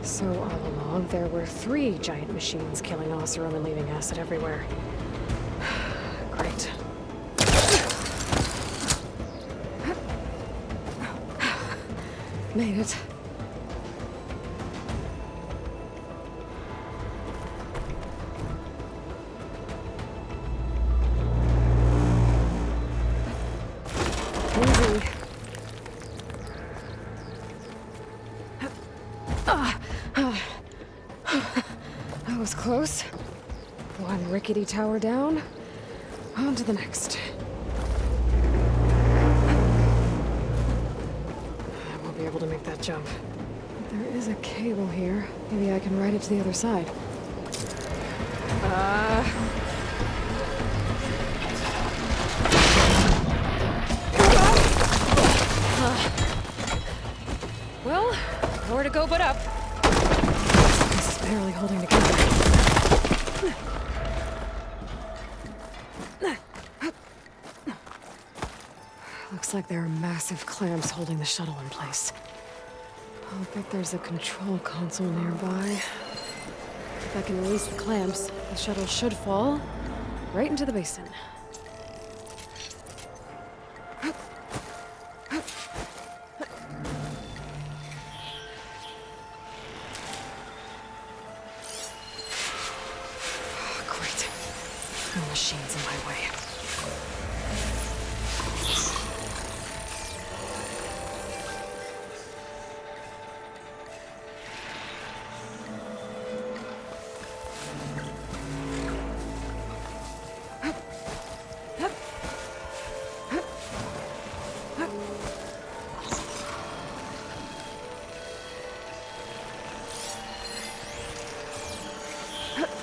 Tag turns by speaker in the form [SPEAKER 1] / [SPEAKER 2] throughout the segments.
[SPEAKER 1] So all along, there were 3 giant machines killing Oseram and leaving acid everywhere. Great. Made it. Easy. That was close. One rickety tower down. On to the next. I won't be able to make that jump. But there is a cable here. Maybe I can ride it to the other side. Well, nowhere to go but up. This is barely holding together. Looks like there are massive clamps holding the shuttle in place. I'll bet there's a control console nearby. If I can release the clamps, the shuttle should fall right into the basin. Great. No machines in my way.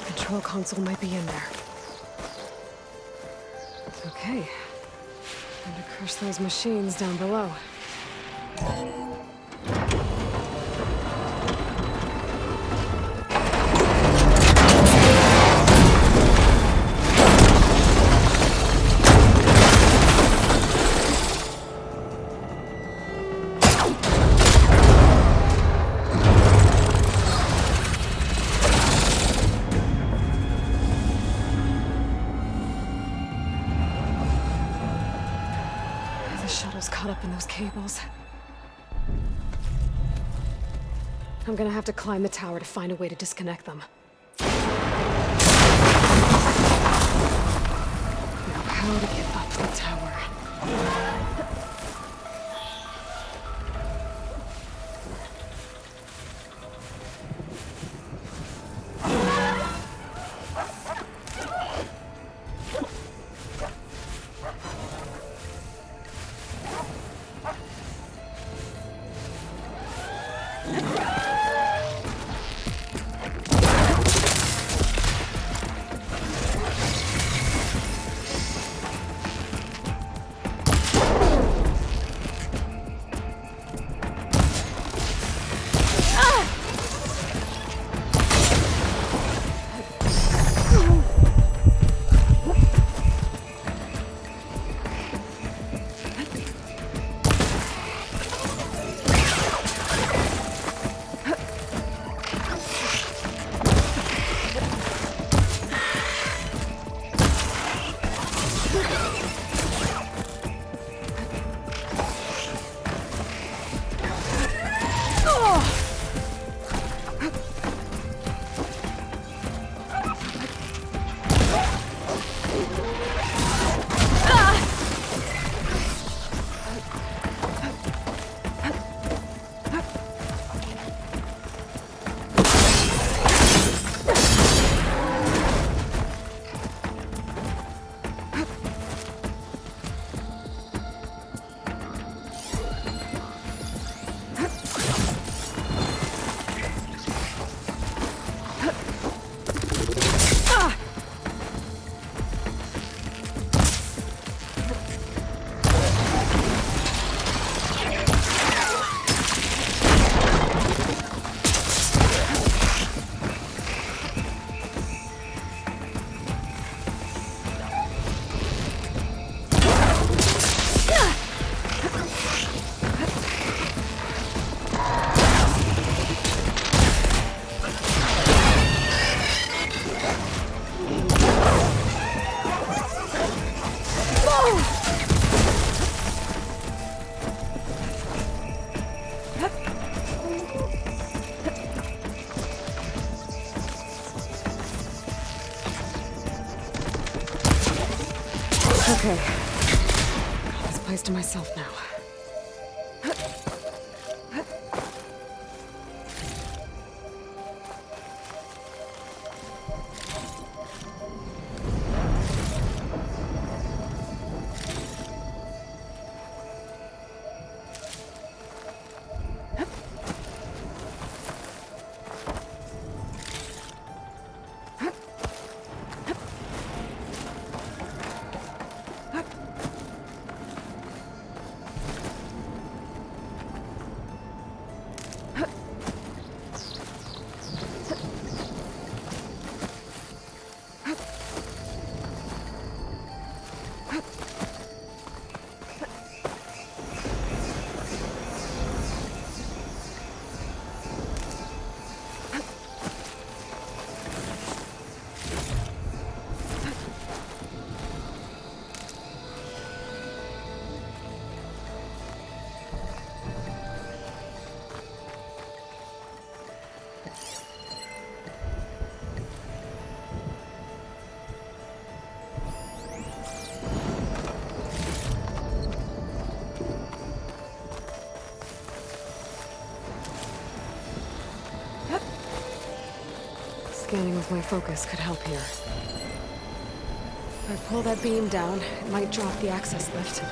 [SPEAKER 1] Control console might be in there. Okay. Time to crush those machines down below. The shuttle's caught up in those cables. I'm gonna have to climb the tower to find a way to disconnect them. Now, how to get up the tower? Okay. Got this place to myself now. Scanning with my focus could help here. If I pull that beam down, it might drop the access lift.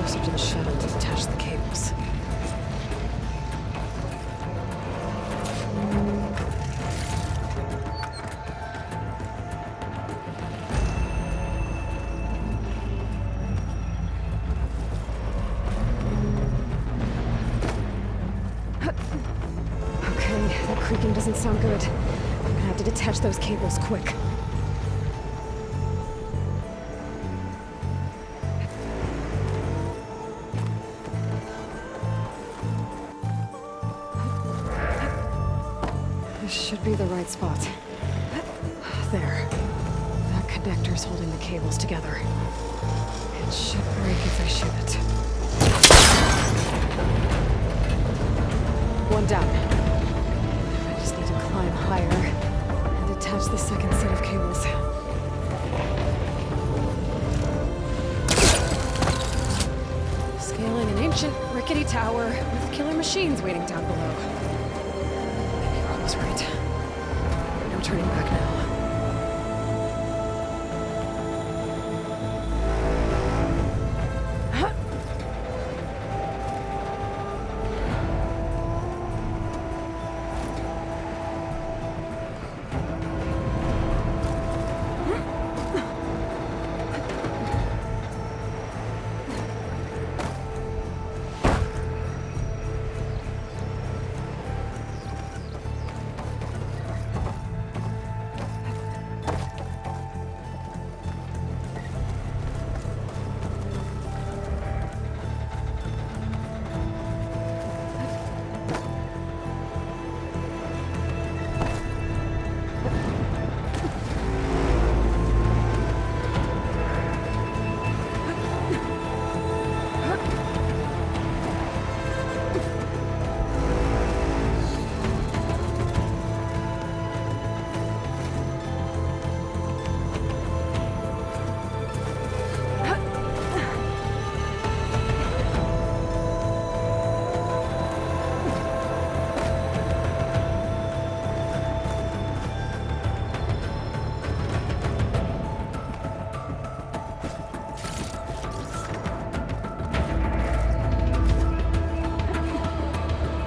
[SPEAKER 1] To the shuttle to detach the cables. Okay, that creaking doesn't sound good. I'm gonna have to detach those cables quick. be the right spot. There. That connector's holding the cables together. It should break if I shoot it. One down. I just need to climb higher and attach the second set of cables. Scaling an ancient, rickety tower with killer machines waiting down below. You're almost right. No turning back now.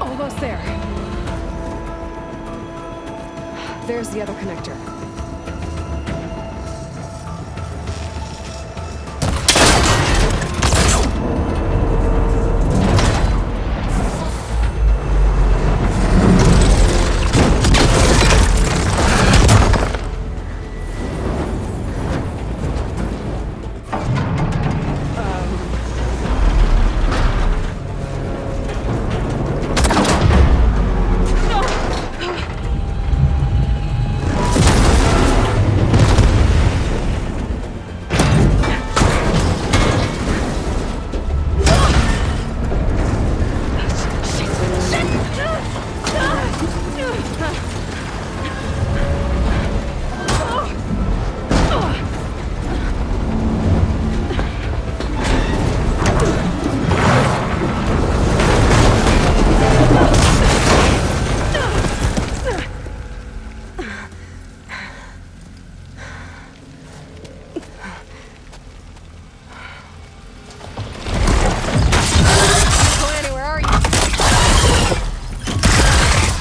[SPEAKER 1] Almost there. There's the other connector.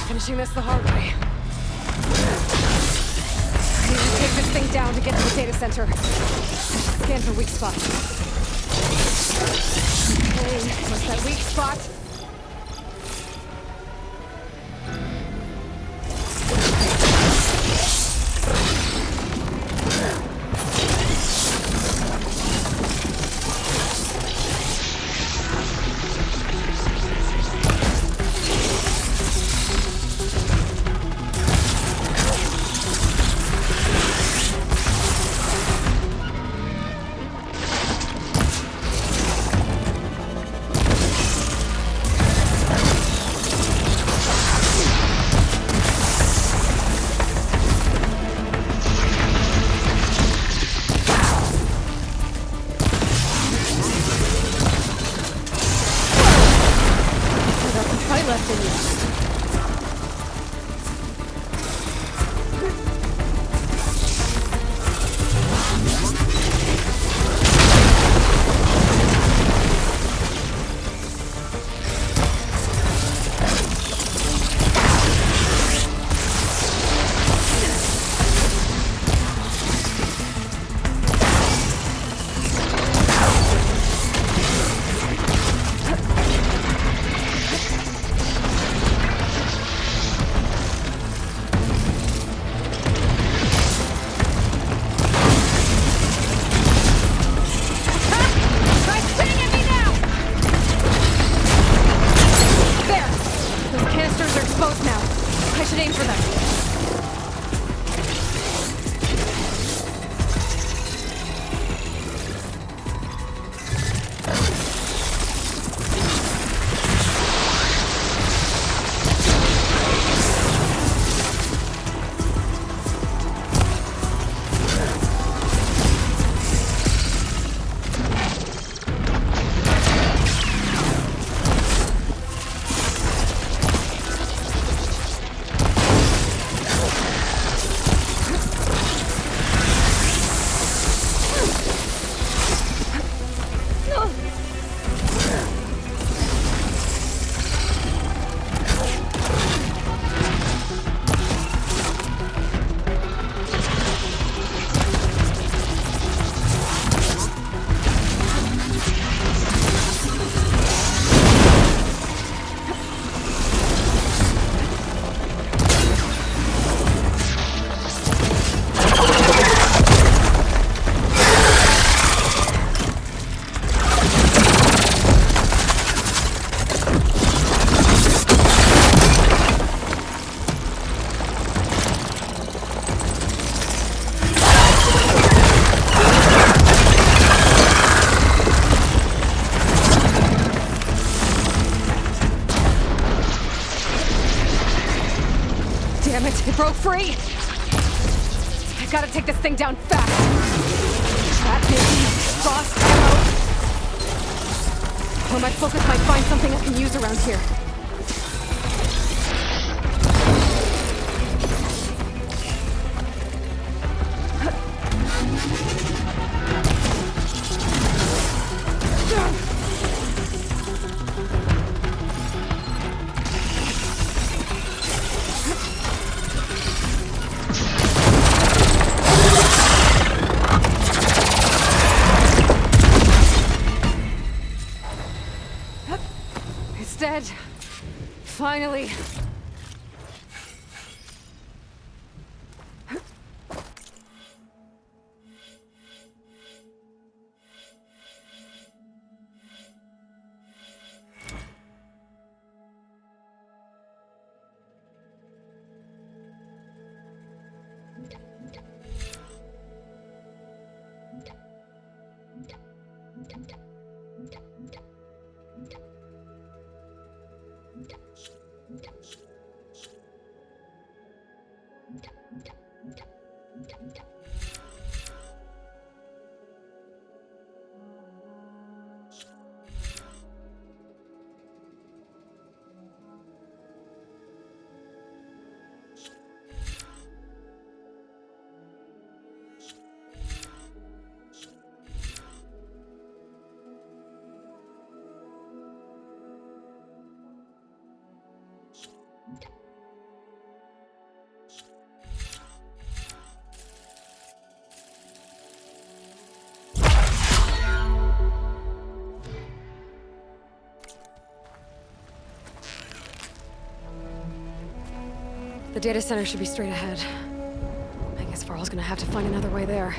[SPEAKER 1] Finishing this the hard way. I need to take this thing down to get to the data center. Scan for weak spots. Okay, what's that weak spot? free! I gotta take this thing down fast! That busy, frost ammo! Or my focus might find something I can use around here. Dead. Finally. The data center should be straight ahead. I guess Varl's gonna have to find another way there.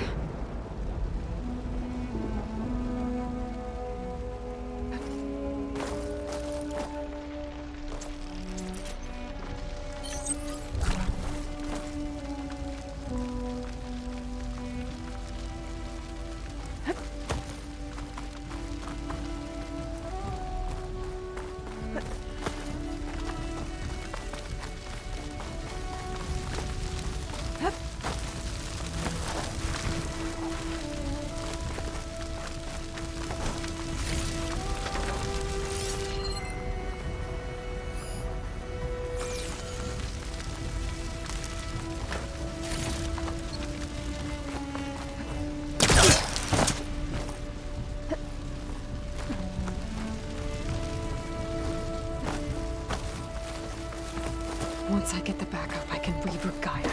[SPEAKER 1] Once I get the backup, I can reboot Gaia.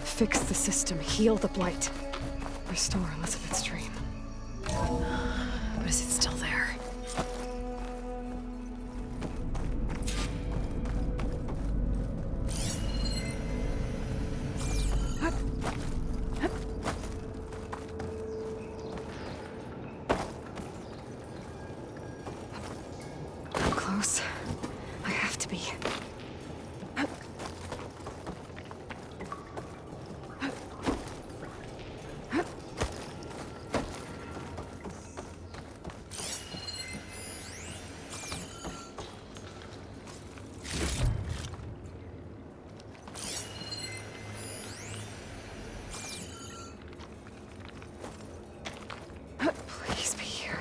[SPEAKER 1] Fix the system, heal the Blight. Restore Elizabeth's dream. But is it still there? I'm close. I have to be. Please be here.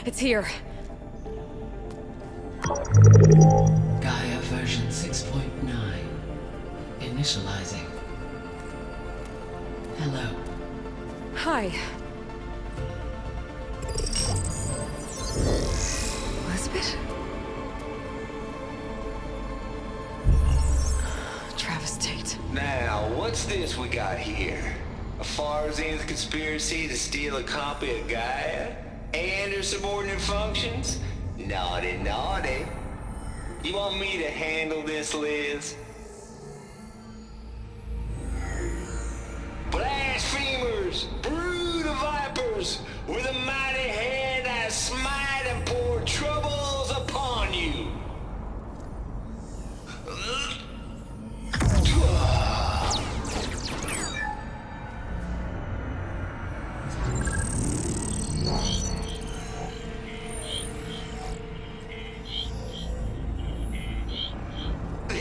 [SPEAKER 1] It's here.
[SPEAKER 2] Gaia version 6.9. Initializing. Hello.
[SPEAKER 1] Hi. Elizabeth? Travis Tate.
[SPEAKER 3] Now, what's this we got here? A Farzan's conspiracy to steal a copy of Gaia? And her subordinate functions? Naughty, naughty. You want me to handle this, Liz? Blasphemers, brood of vipers, with a mighty hand I smite and pour troubles upon you.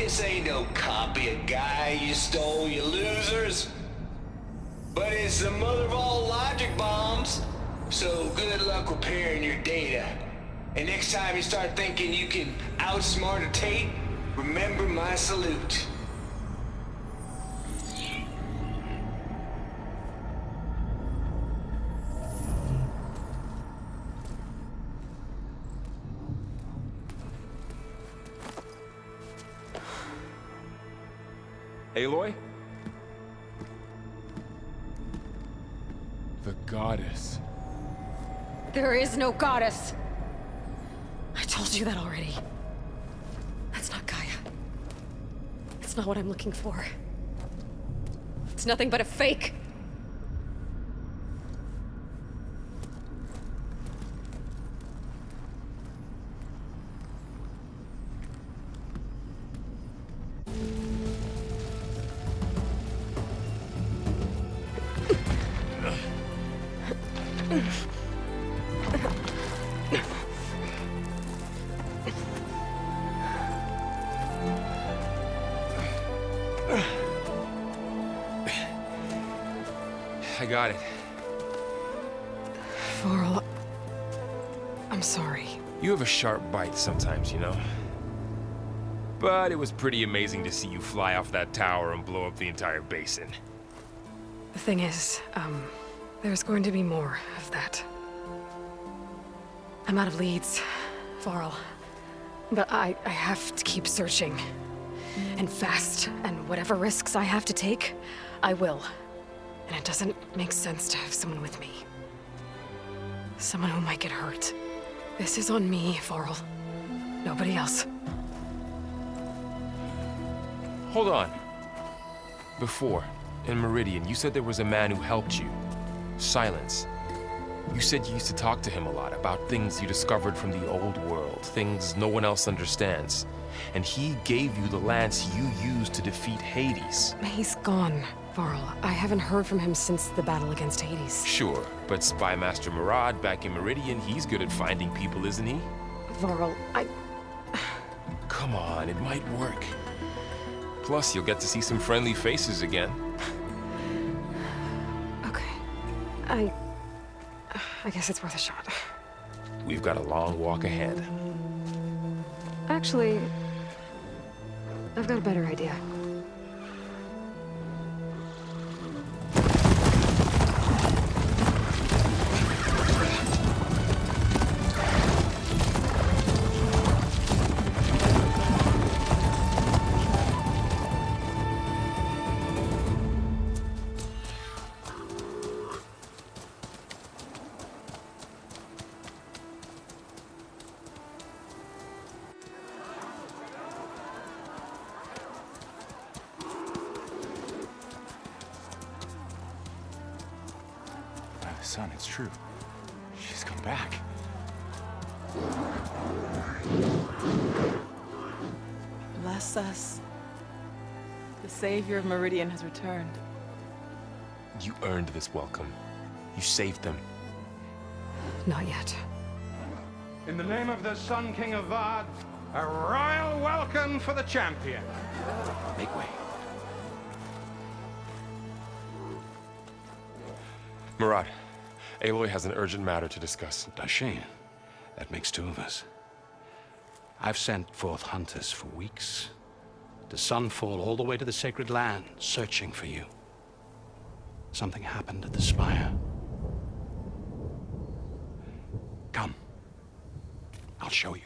[SPEAKER 3] This ain't no copy of Gaia you stole, you losers. But it's the mother of all logic bombs. So good luck repairing your data. And next time you start thinking you can outsmart a Tate, remember my salute.
[SPEAKER 4] Aloy? The goddess.
[SPEAKER 1] There is no goddess. I told you that already. That's not Gaia. It's not what I'm looking for. It's nothing but a fake.
[SPEAKER 4] I got it.
[SPEAKER 1] Varl, I'm sorry.
[SPEAKER 4] You have a sharp bite sometimes, you know? But it was pretty amazing to see you fly off that tower and blow up the entire basin.
[SPEAKER 1] The thing is, there's going to be more of that. I'm out of leads, Varl. But I have to keep searching. And fast, and whatever risks I have to take, I will. And it doesn't make sense to have someone with me. Someone who might get hurt. This is on me, Varl. Nobody else.
[SPEAKER 4] Hold on. Before, in Meridian, you said there was a man who helped you. Silence. You said you used to talk to him a lot about things you discovered from the old world, things no one else understands. And he gave you the lance you used to defeat Hades.
[SPEAKER 1] He's gone, Varl. I haven't heard from him since the battle against Hades.
[SPEAKER 4] Sure, but Spy Master Murad back in Meridian, he's good at finding people, isn't he?
[SPEAKER 1] Varl,
[SPEAKER 4] Come on, it might work. Plus, you'll get to see some friendly faces again.
[SPEAKER 1] Okay. I guess it's worth a shot.
[SPEAKER 4] We've got a long walk ahead.
[SPEAKER 1] Actually, I've got a better idea.
[SPEAKER 5] Son, it's true. She's come back.
[SPEAKER 6] Bless us. The savior of Meridian has returned.
[SPEAKER 4] You earned this welcome. You saved them.
[SPEAKER 1] Not yet.
[SPEAKER 7] In the name of the Sun King of Vard, a royal welcome for the champion.
[SPEAKER 5] Make way.
[SPEAKER 4] Murad, Aloy has an urgent matter to discuss.
[SPEAKER 5] Dashane, that makes two of us. I've sent forth hunters for weeks, to sunfall all the way to the sacred land, searching for you. Something happened at the spire. Come. I'll show you.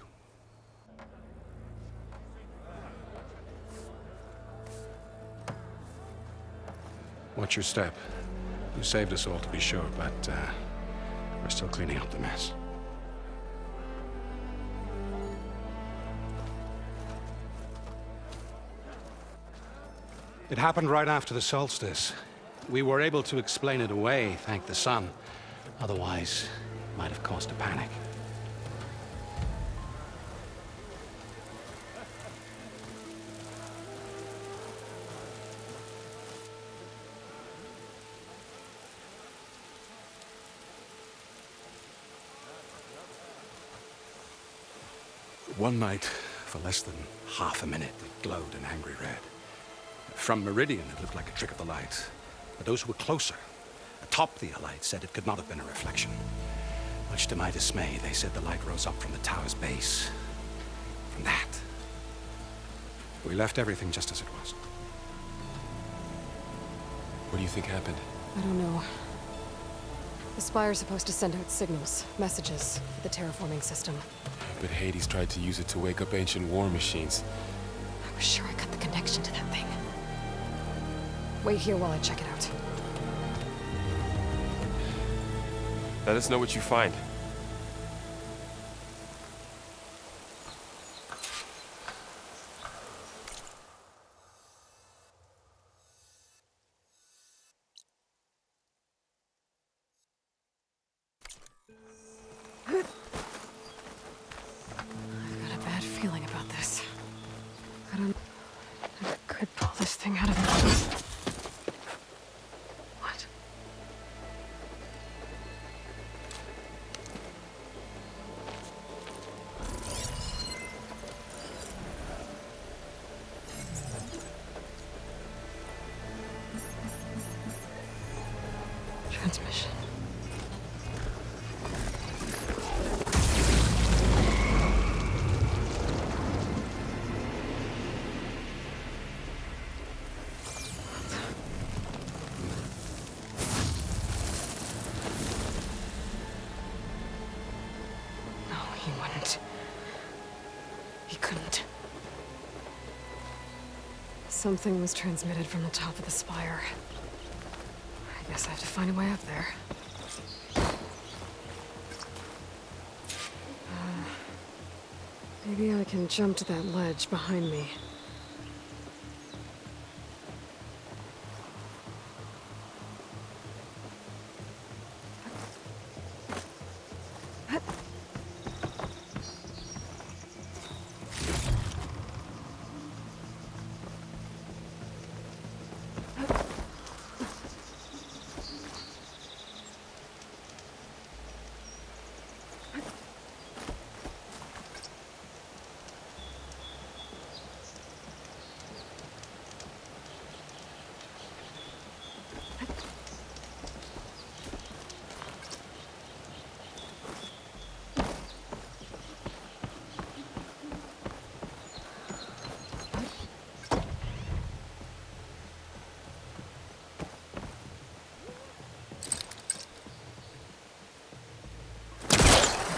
[SPEAKER 5] Watch your step. You saved us all, to be sure, but we're still cleaning up the mess. It happened right after the solstice. We were able to explain it away, thank the sun. Otherwise, it might have caused a panic. One night, For less than half a minute, it glowed an angry red. From Meridian, it looked like a trick of the light. But those who were closer, atop the light, said it could not have been a reflection. Much to my dismay, they said the light rose up from the tower's base. From that. We left everything just as it was.
[SPEAKER 4] What do you think happened?
[SPEAKER 1] I don't know. The Spire's supposed to send out signals, messages, for the terraforming system.
[SPEAKER 4] But Hades tried to use it to wake up ancient war machines.
[SPEAKER 1] I was sure I got the connection to that thing. Wait here while I check it out.
[SPEAKER 4] Let us know what you find.
[SPEAKER 1] I've got a bad feeling about this. I don't... I could pull this thing out of my... What? Transmission. No, he wouldn't. He couldn't. Something was transmitted from the top of the spire. I guess I have to find a way up there. Maybe I can jump to that ledge behind me.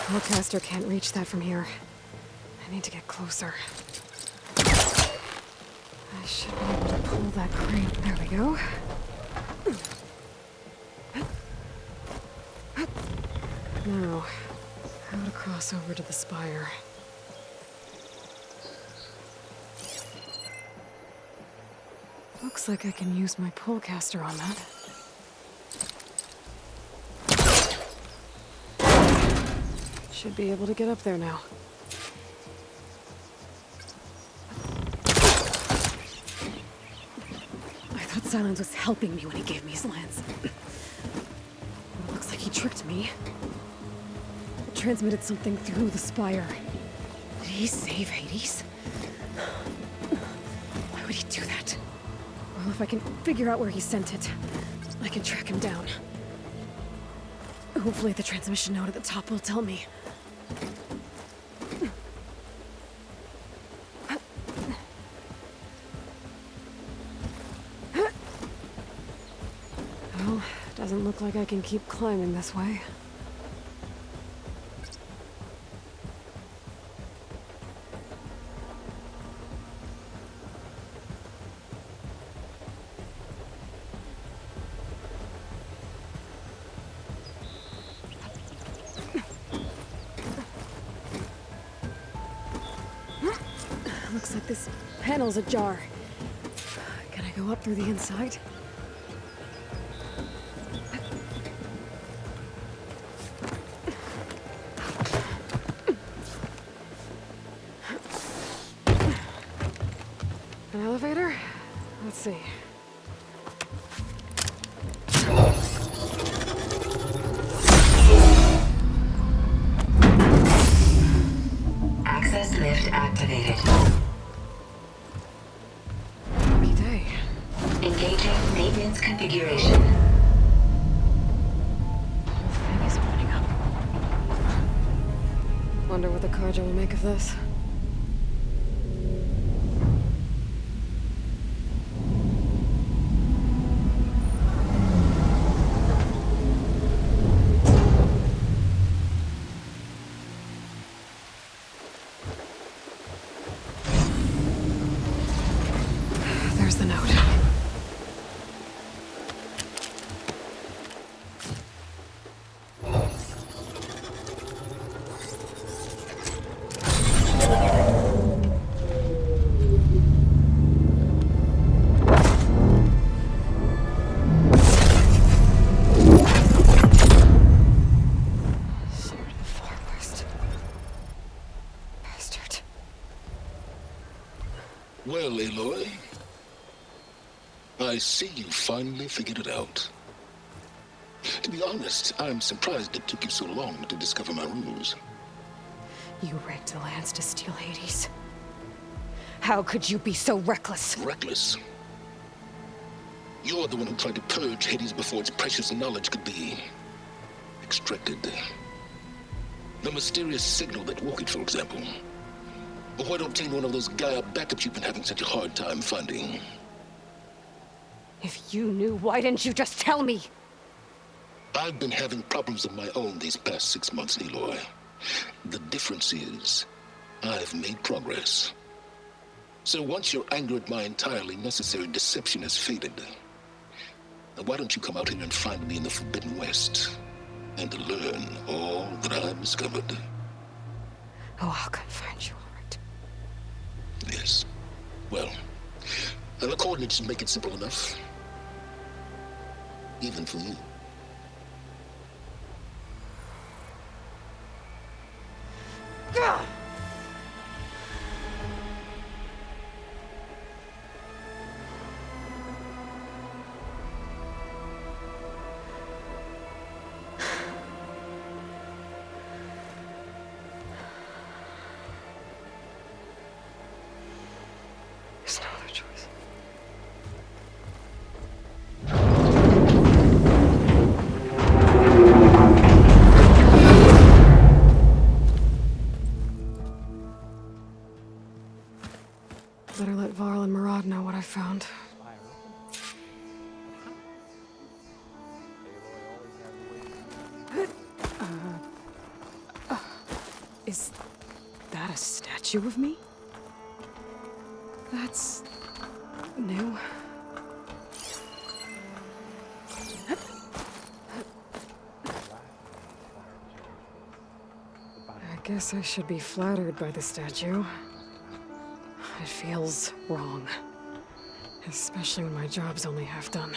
[SPEAKER 1] The Hellcaster can't reach that from here. I need to get closer. I should be able to pull that crane. There we go. Now, how to cross over to the spire. Looks like I can use my pullcaster on that. Should be able to get up there now. I thought Silence was helping me when he gave me his lance. It looks like he tricked me. It transmitted something through the spire. Did he save Hades? Why would he do that? Well, if I can figure out where he sent it, I can track him down. Hopefully the transmission node at the top will tell me. Well, doesn't look like I can keep climbing this way. Looks like this panel's ajar. Can I go up through the inside? An elevator? Let's see.
[SPEAKER 8] Access lift activated. Maintenance configuration.
[SPEAKER 1] Whole thing is opening up. Wonder what the Carja will make of this. There's the note. Sword of the Far West. Bastard.
[SPEAKER 9] Well, Aloy, I see you finally figured it out. To be honest, I'm surprised it took you so long to discover my ruse.
[SPEAKER 1] You rigged the lands to steal Hades. How could you be so reckless?
[SPEAKER 9] Reckless. You're the one who tried to purge Hades before its precious knowledge could be extracted. The mysterious signal that woke it, for example. Or why to obtain one of those Gaia backups you've been having such a hard time finding?
[SPEAKER 1] If you knew, why didn't you just tell me?
[SPEAKER 9] I've been having problems of my own these past 6 months, Aloy. The difference is, I've made progress. So once your anger at my entirely necessary deception has faded, now why don't you come out here and find me in the Forbidden West, and learn all that I've discovered?
[SPEAKER 1] Oh, I'll come find you, all right.
[SPEAKER 9] Yes. Well, and the coordinates make it simple enough. Even for you.
[SPEAKER 1] Gah! There's no other choice. Better let Varl and Murad know what I found. Is that a statue of me? That's new. I guess I should be flattered by the statue. It feels wrong. Especially when my job's only half done.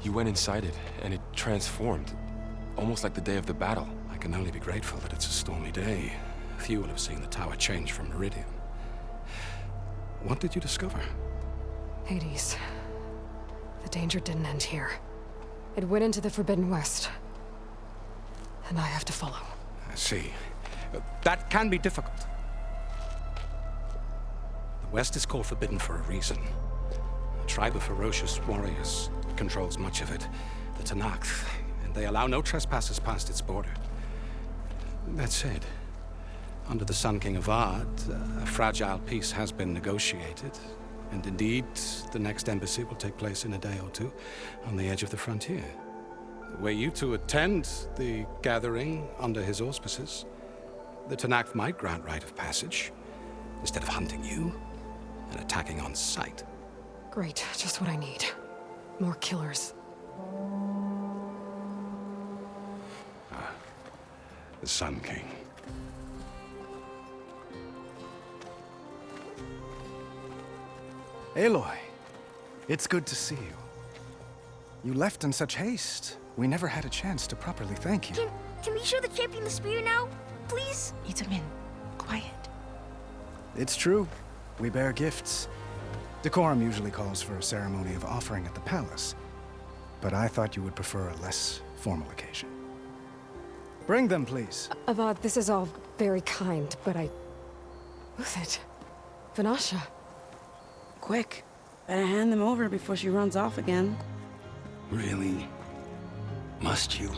[SPEAKER 4] You went inside it, and it transformed. Almost like the day of the battle.
[SPEAKER 5] I can only be grateful that it's a stormy day. Few will have seen the tower change from Meridian. What did you discover?
[SPEAKER 1] Hades. The danger didn't end here. It went into the Forbidden West. And I have to follow.
[SPEAKER 5] I see. That can be difficult. The West is called Forbidden for a reason. A tribe of ferocious warriors controls much of it. The Tenakth, and they allow no trespassers past its border. That said, under the Sun King of Ard, a fragile peace has been negotiated. And indeed, the next embassy will take place in a day or two on the edge of the frontier. Were you to attend the gathering under his auspices, the Tenakth might grant right of passage, instead of hunting you and attacking on sight.
[SPEAKER 1] Great, just what I need. More killers.
[SPEAKER 5] The Sun King.
[SPEAKER 10] Aloy, it's good to see you. You left in such haste.
[SPEAKER 8] We never had a chance to properly thank you.
[SPEAKER 10] Can we show the champion the spear now? Please?
[SPEAKER 6] Itamin, quiet.
[SPEAKER 8] It's true. We bear gifts. Decorum usually calls for a ceremony of offering at the palace, but I thought you would prefer a less formal occasion. Bring them, please.
[SPEAKER 1] Avad, this is all very kind, but Who's it? Vanasha.
[SPEAKER 11] Quick. Better hand them over before she runs off again.
[SPEAKER 5] Really? Must you?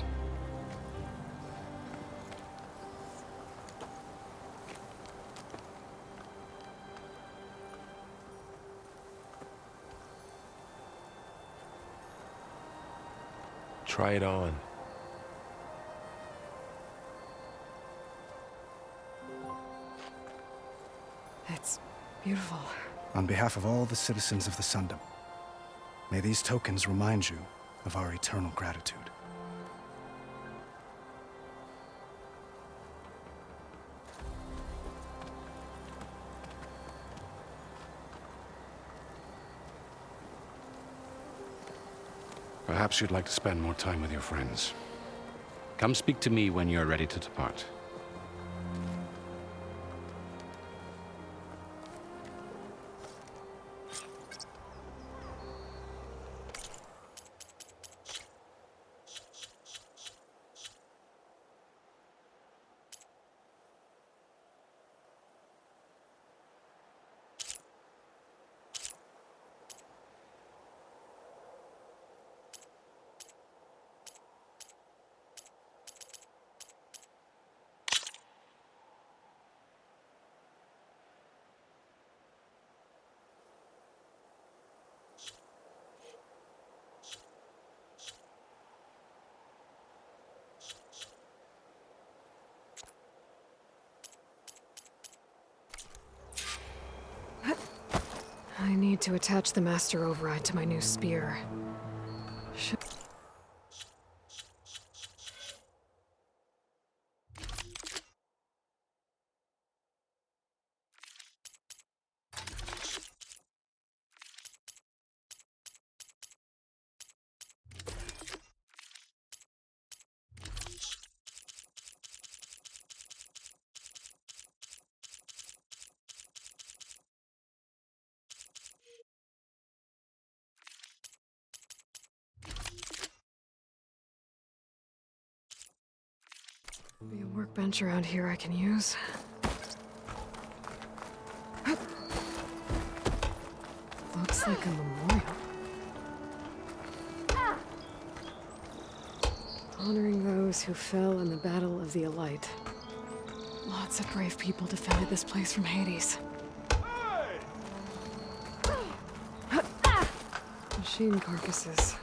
[SPEAKER 4] Try it on.
[SPEAKER 1] It's beautiful.
[SPEAKER 8] On behalf of all the citizens of the Sundom, may these tokens remind you of our eternal gratitude.
[SPEAKER 5] Perhaps you'd like to spend more time with your friends. Come speak to me when you're ready to depart.
[SPEAKER 1] I need to attach the master override to my new spear. Be a workbench around here I can use. Looks like a memorial. Honoring those who fell in the Battle of the Elite. Lots of brave people defended this place from Hades. Machine carcasses.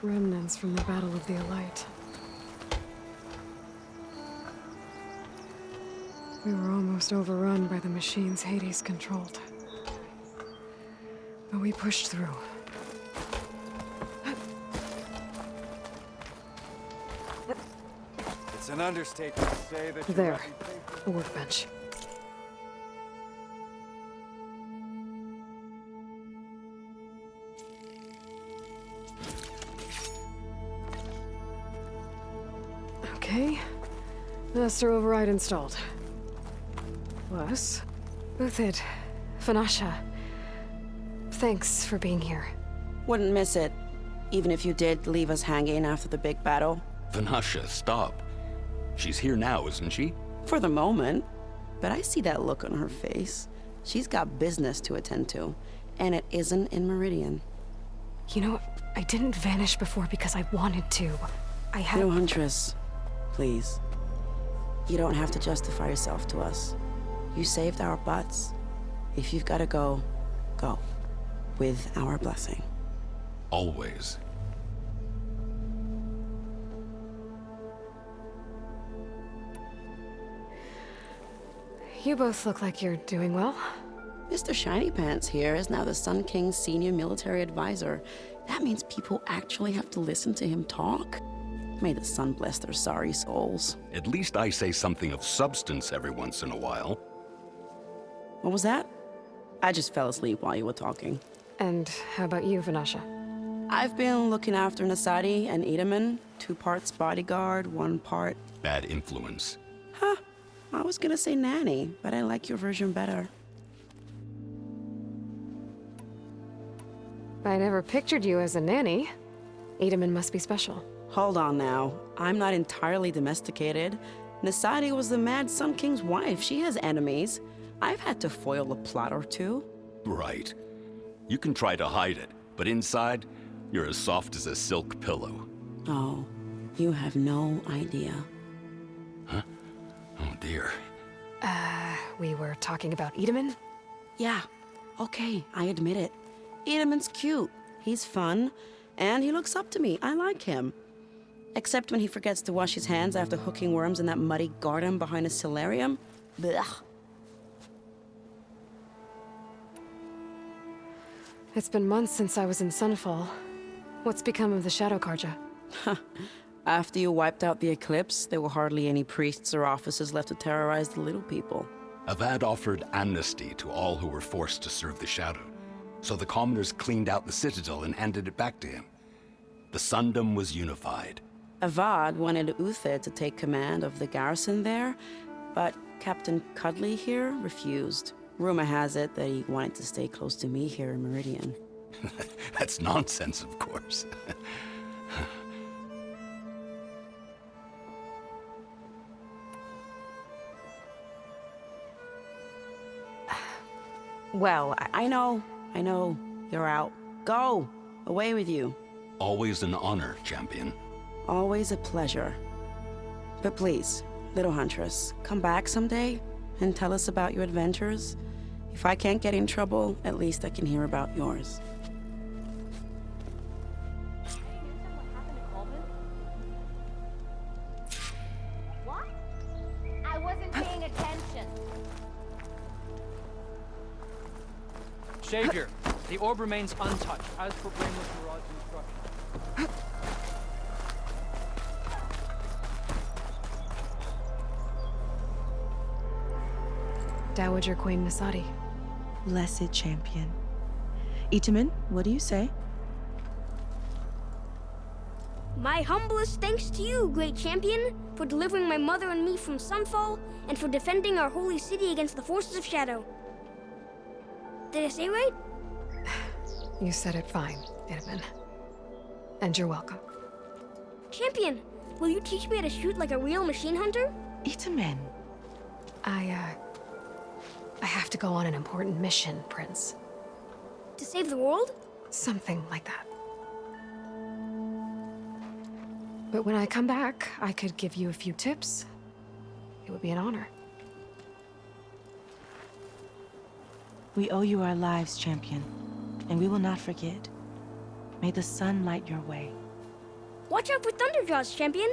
[SPEAKER 1] Remnants from the Battle of the Elite. We were almost overrun by the machines Hades controlled. But we pushed through.
[SPEAKER 8] It's an understatement to say that
[SPEAKER 1] There, the workbench. Okay. Master override installed. Plus, Uthid, Vanasha. Thanks for being here.
[SPEAKER 11] Wouldn't miss it, even if you did leave us hanging after the big battle.
[SPEAKER 12] Vanasha, stop. She's here now, isn't she?
[SPEAKER 11] For the moment. But I see that look on her face. She's got business to attend to, and it isn't in Meridian.
[SPEAKER 1] You know, I didn't vanish before because I wanted to. I had—
[SPEAKER 11] No, Huntress. Please. You don't have to justify yourself to us. You saved our butts. If you've got to go, go. With our blessing.
[SPEAKER 12] Always.
[SPEAKER 1] You both look like you're doing well.
[SPEAKER 11] Mr. Shiny Pants here is now the Sun King's senior military advisor. That means people actually have to listen to him talk. May the sun bless their sorry souls.
[SPEAKER 12] At least I say something of substance every once in a while.
[SPEAKER 11] What was that? I just fell asleep while you were talking.
[SPEAKER 1] And how about you, Vanasha?
[SPEAKER 11] I've been looking after Nasadi and Edaman, 2 parts bodyguard, 1 part...
[SPEAKER 12] Bad influence.
[SPEAKER 11] Huh. I was gonna say nanny, but I like your version better.
[SPEAKER 1] I never pictured you as a nanny. Edaman must be special.
[SPEAKER 11] Hold on now. I'm not entirely domesticated. Nasadi was the Mad Sun King's wife. She has enemies. I've had to foil a plot or 2.
[SPEAKER 12] Right. You can try to hide it, but inside, you're as soft as a silk pillow.
[SPEAKER 11] Oh, you have no idea.
[SPEAKER 12] Huh? Oh dear.
[SPEAKER 1] We were talking about Edaman?
[SPEAKER 11] Yeah. Okay, I admit it. Edaman's cute. He's fun. And he looks up to me. I like him. Except when he forgets to wash his hands after hooking worms in that muddy garden behind a solarium. Blech.
[SPEAKER 1] It's been months since I was in Sunfall. What's become of the Shadow Karja?
[SPEAKER 11] After you wiped out the eclipse, there were hardly any priests or officers left to terrorize the little people.
[SPEAKER 12] Avad offered amnesty to all who were forced to serve the Shadow. So the commoners cleaned out the citadel and handed it back to him. The Sundom was unified.
[SPEAKER 11] Avad wanted Uther to take command of the garrison there, but Captain Cudley here refused. Rumor has it that he wanted to stay close to me here in Meridian.
[SPEAKER 12] That's nonsense, of course.
[SPEAKER 11] Well, I know. You're out. Go! Away with you.
[SPEAKER 12] Always an honor, champion.
[SPEAKER 11] Always a pleasure. But please, little huntress, come back someday and tell us about your adventures. If I can't get in trouble, at least I can hear about yours.
[SPEAKER 10] What? I wasn't paying attention.
[SPEAKER 13] Savior, the orb remains untouched, as per Brainless Maraud's instructions.
[SPEAKER 1] Dowager Queen Nasadi.
[SPEAKER 6] Blessed champion. Itaman, what do you say?
[SPEAKER 10] My humblest thanks to you, great champion, for delivering my mother and me from Sunfall, and for defending our holy city against the forces of Shadow. Did I say right?
[SPEAKER 1] You said it fine, Edaman. And you're welcome.
[SPEAKER 10] Champion, will you teach me how to shoot like a real machine hunter?
[SPEAKER 6] Itaman.
[SPEAKER 1] I have to go on an important mission, Prince.
[SPEAKER 10] To save the world?
[SPEAKER 1] Something like that. But when I come back, I could give you a few tips. It would be an honor.
[SPEAKER 6] We owe you our lives, champion, and we will not forget. May the sun light your way.
[SPEAKER 10] Watch out for Thunderjaws, champion!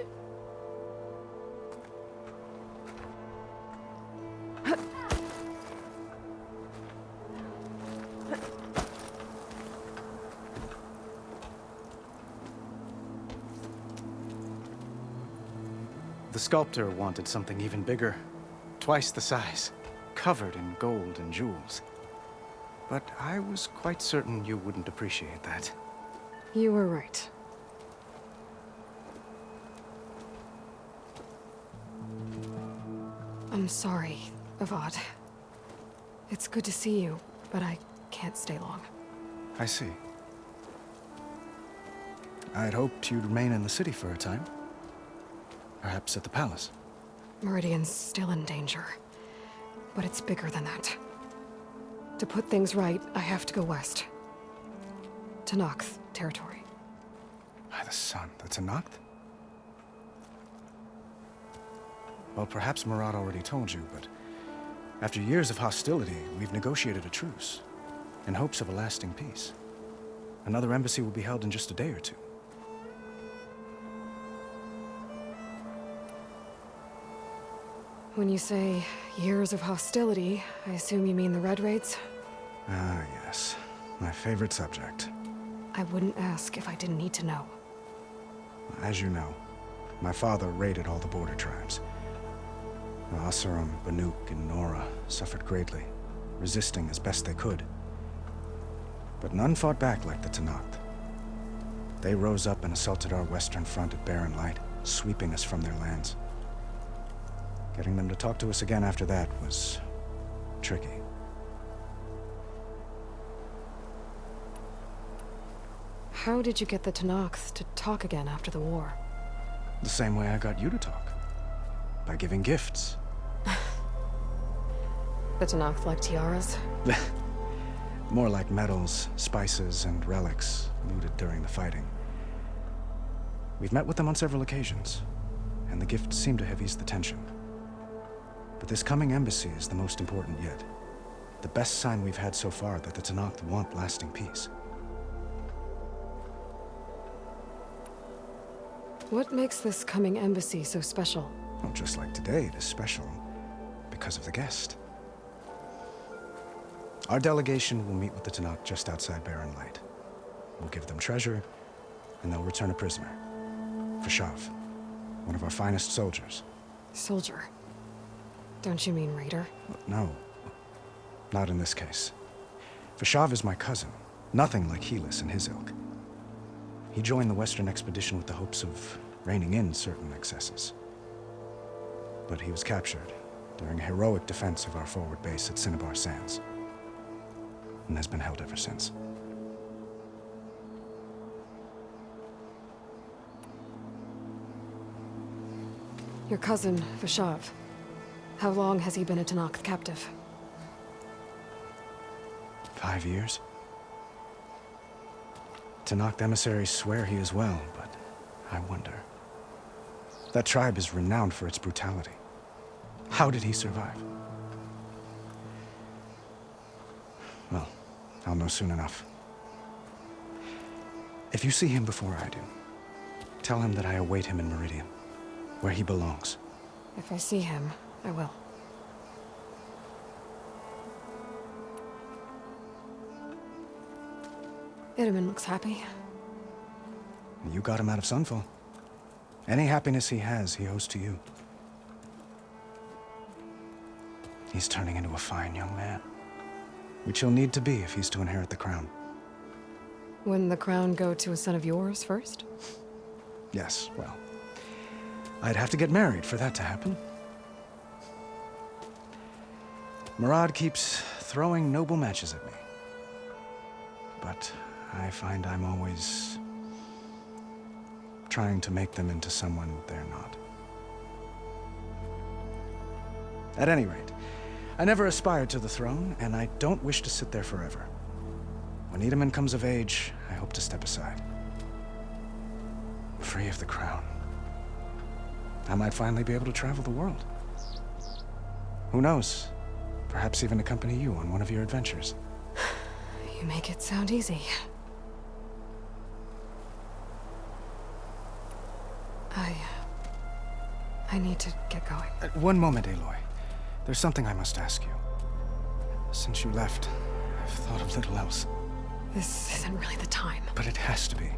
[SPEAKER 8] The sculptor wanted something even bigger, twice the size, covered in gold and jewels. But I was quite certain you wouldn't appreciate that.
[SPEAKER 1] You were right. I'm sorry, Avad. It's good to see you, but I can't stay long.
[SPEAKER 8] I see. I'd hoped you'd remain in the city for a time. Perhaps at the palace.
[SPEAKER 1] Meridian's still in danger. But it's bigger than that. To put things right, I have to go west. To Noct territory.
[SPEAKER 8] By the sun, that's a Noct? Well, perhaps Murad already told you, but after years of hostility, we've negotiated a truce, in hopes of a lasting peace. Another embassy will be held in just a day or two.
[SPEAKER 1] When you say years of hostility, I assume you mean the Red Raids?
[SPEAKER 8] Ah, yes. My favorite subject.
[SPEAKER 1] I wouldn't ask if I didn't need to know.
[SPEAKER 8] As you know, my father raided all the border tribes. The Asuram, Banuk, and Nora suffered greatly, resisting as best they could. But none fought back like the Tanakh. They rose up and assaulted our western front at Barren Light, sweeping us from their lands. Getting them to talk to us again after that was tricky.
[SPEAKER 1] How did you get the Tenakth to talk again after the war?
[SPEAKER 8] The same way I got you to talk. By giving gifts.
[SPEAKER 1] The Tenakth like tiaras?
[SPEAKER 8] More like medals, spices, and relics looted during the fighting. We've met with them on several occasions, and the gifts seem to have eased the tension. But this coming embassy is the most important yet. The best sign we've had so far that the Tenakth want lasting peace.
[SPEAKER 1] What makes this coming embassy so special?
[SPEAKER 8] Well, just like today, it is special because of the guest. Our delegation will meet with the Tenakth just outside Barren Light. We'll give them treasure, and they'll return a prisoner. Fashav, one of our finest soldiers.
[SPEAKER 1] Soldier? Don't you mean raider?
[SPEAKER 8] No, not in this case. Fashav is my cousin, nothing like Helis and his ilk. He joined the Western expedition with the hopes of reining in certain excesses. But he was captured during a heroic defense of our forward base at Cinnabar Sands, and has been held ever since.
[SPEAKER 1] Your cousin, Fashav. How long has he been a Tenakth captive?
[SPEAKER 8] 5 years? Tenakth emissaries swear he is well, but I wonder. That tribe is renowned for its brutality. How did he survive? Well, I'll know soon enough. If you see him before I do, tell him that I await him in Meridian, where he belongs.
[SPEAKER 1] If I see him, I will. Itamen looks happy.
[SPEAKER 8] You got him out of Sunfall. Any happiness he has, he owes to you. He's turning into a fine young man, which he'll need to be if he's to inherit the crown.
[SPEAKER 1] Wouldn't the crown go to a son of yours first?
[SPEAKER 8] Yes, well, I'd have to get married for that to happen. Murad keeps throwing noble matches at me. But I find I'm always trying to make them into someone they're not. At any rate, I never aspired to the throne, and I don't wish to sit there forever. When Itamen comes of age, I hope to step aside. Free of the crown. I might finally be able to travel the world. Who knows? Perhaps even accompany you on one of your adventures.
[SPEAKER 1] You make it sound easy. I need to get going.
[SPEAKER 8] One moment, Aloy. There's something I must ask you. Since you left, I've thought of little else.
[SPEAKER 1] This isn't really the time.
[SPEAKER 8] But it has to be.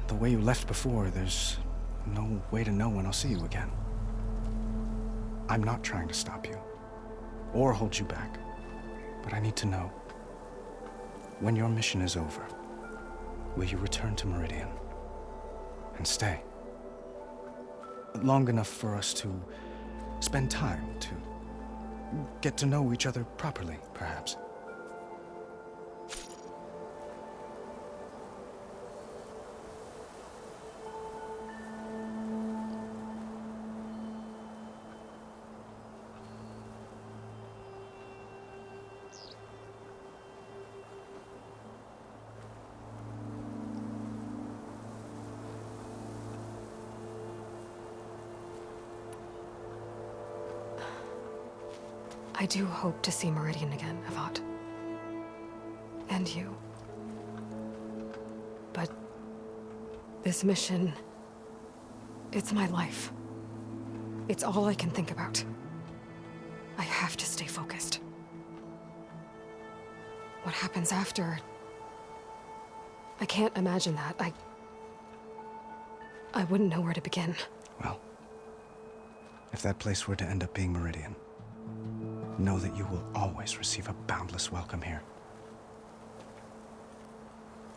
[SPEAKER 8] The way you left before, there's no way to know when I'll see you again. I'm not trying to stop you, or hold you back. But I need to know, when your mission is over, will you return to Meridian and stay? Long enough for us to spend time, to get to know each other properly, perhaps.
[SPEAKER 1] I do hope to see Meridian again, Avad. And you. But this mission, it's my life. It's all I can think about. I have to stay focused. What happens after? I can't imagine that. I wouldn't know where to begin.
[SPEAKER 8] Well, if that place were to end up being Meridian, know that you will always receive a boundless welcome here.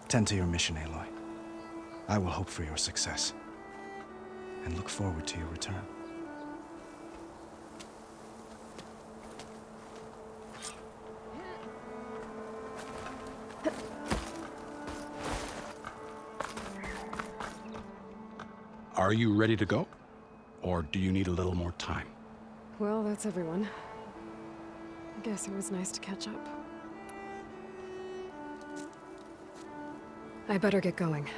[SPEAKER 8] Tend to your mission, Aloy. I will hope for your success, and look forward to your return.
[SPEAKER 5] Are you ready to go? Or do you need a little more time?
[SPEAKER 1] Well, that's everyone. I guess it was nice to catch up. I better get going.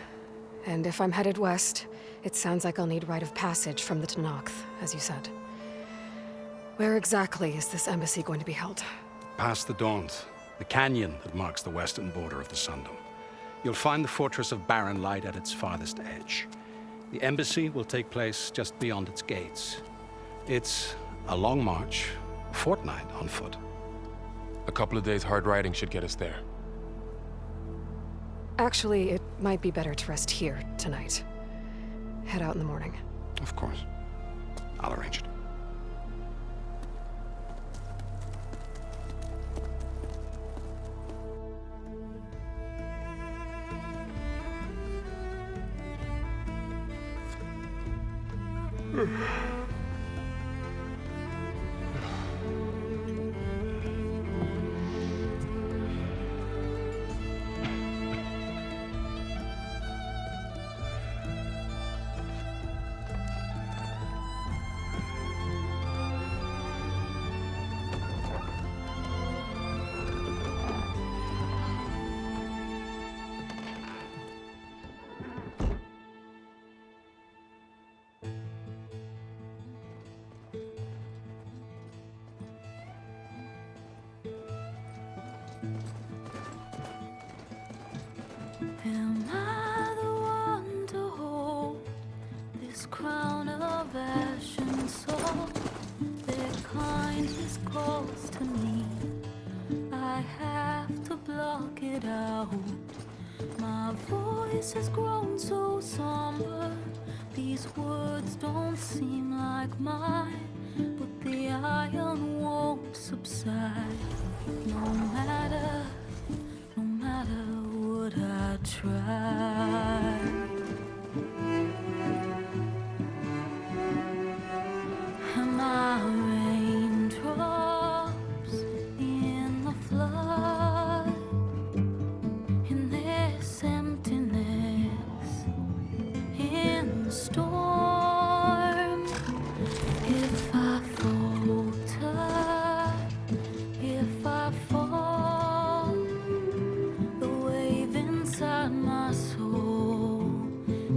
[SPEAKER 1] And if I'm headed west, it sounds like I'll need rite of passage from the Tenakth, as you said. Where exactly is this embassy going to be held?
[SPEAKER 5] Past the Daunt, the canyon that marks the western border of the Sundom. You'll find the fortress of Barren Light at its farthest edge. The embassy will take place just beyond its gates. It's a long march, a fortnight on foot.
[SPEAKER 4] A couple of days hard riding should get us there.
[SPEAKER 1] Actually, it might be better to rest here tonight. Head out in the morning.
[SPEAKER 5] Of course. I'll arrange it.
[SPEAKER 14] Am I the one to hold this crown of ash and salt? Their kindness calls to me. I have to block it out. My voice has grown so somber. These words don't seem like mine, but the iron won't subside. No matter what I try. Am I raindrops in the flood? In this emptiness, in the storm? If I falter, if I fall, the wave inside my soul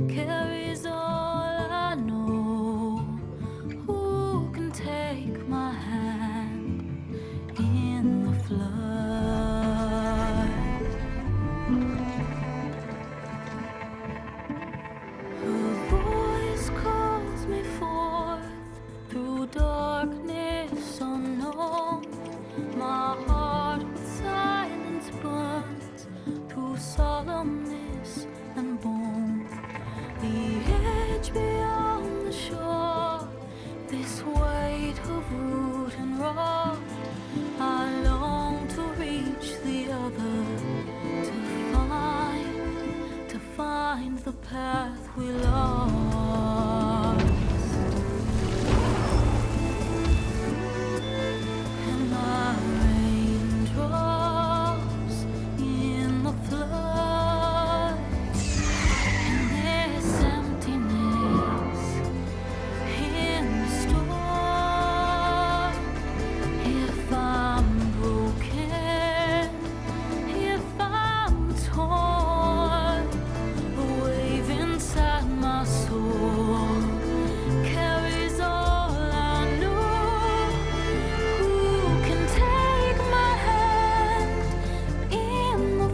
[SPEAKER 14] carries all I know. Who can take my hand in the flood? Her voice calls me forth through darkness unknown. My heart with silence burns through solemnness and bone. The edge beyond the shore, this weight of root and rot. I long to reach the other, to find the path we lost. Am I raindrops in the flood? In this emptiness, in the storm? If I'm broken, if I'm torn, a wave inside my soul carries all I know. Who can take my hand in the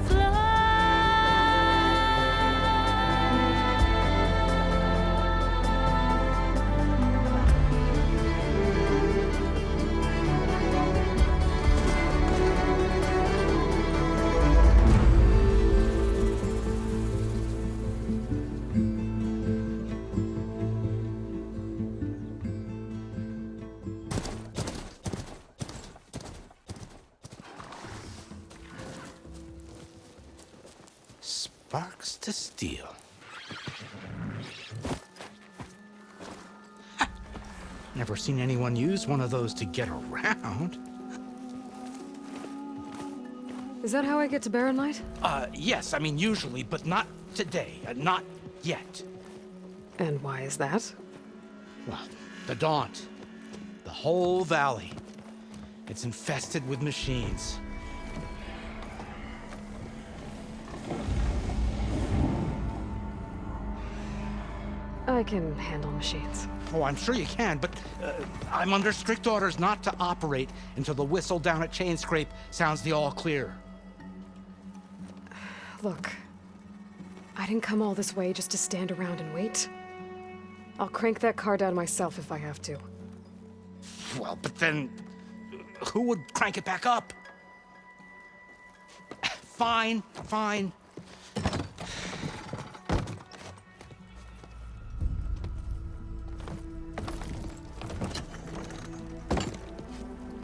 [SPEAKER 15] Sparks to steel.
[SPEAKER 5] Never seen anyone use one of those to get around.
[SPEAKER 1] Is that how I get to Barren Light?
[SPEAKER 5] Yes, I mean usually, but not today. Not yet.
[SPEAKER 1] And why is that?
[SPEAKER 5] Well, the Daunt. The whole valley. It's infested with machines.
[SPEAKER 1] I can handle machines.
[SPEAKER 5] Oh, I'm sure you can, but I'm under strict orders not to operate until the whistle down at Chainscrape sounds the all clear.
[SPEAKER 1] Look, I didn't come all this way just to stand around and wait. I'll crank that car down myself if I have to.
[SPEAKER 5] Well, but then who would crank it back up? Fine, fine.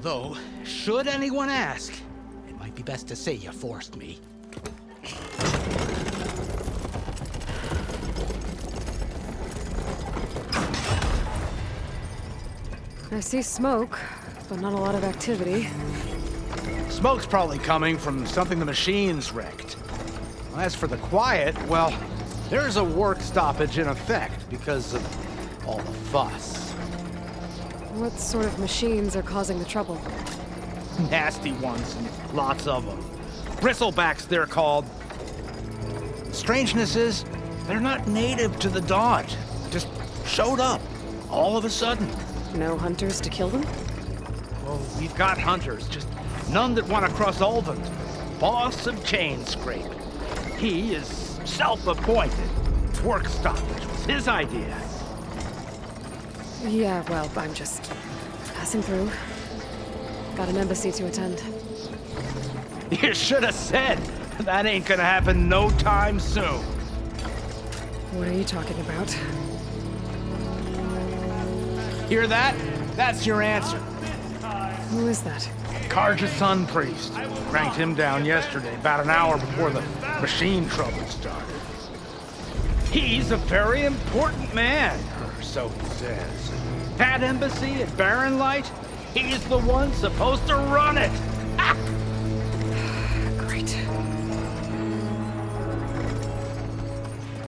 [SPEAKER 5] Though, should anyone ask, it might be best to say you forced me.
[SPEAKER 1] I see smoke, but not a lot of activity.
[SPEAKER 5] Smoke's probably coming from something the machines wrecked. As for the quiet, well, there's a work stoppage in effect because of all the fuss.
[SPEAKER 1] What sort of machines are causing the trouble?
[SPEAKER 5] Nasty ones, and lots of them. Bristlebacks, they're called. The strangeness is, they're not native to the Daunt. Just showed up, all of a sudden.
[SPEAKER 1] No hunters to kill them?
[SPEAKER 5] Well, we've got hunters, just none that want to cross Ulvund. Boss of Chainscrape. He is self-appointed. Work stoppage was his idea.
[SPEAKER 1] Yeah, well, I'm just passing through. Got an embassy to attend.
[SPEAKER 5] You should have said. That ain't gonna happen no time soon.
[SPEAKER 1] What are you talking about?
[SPEAKER 5] Hear that? That's your answer.
[SPEAKER 1] Who is that?
[SPEAKER 5] Karja Sun Priest. Cranked him down yesterday, about an hour before the machine trouble started. He's a very important man, or so he says. That embassy at Barren Light, he's the one supposed to run it. Ha!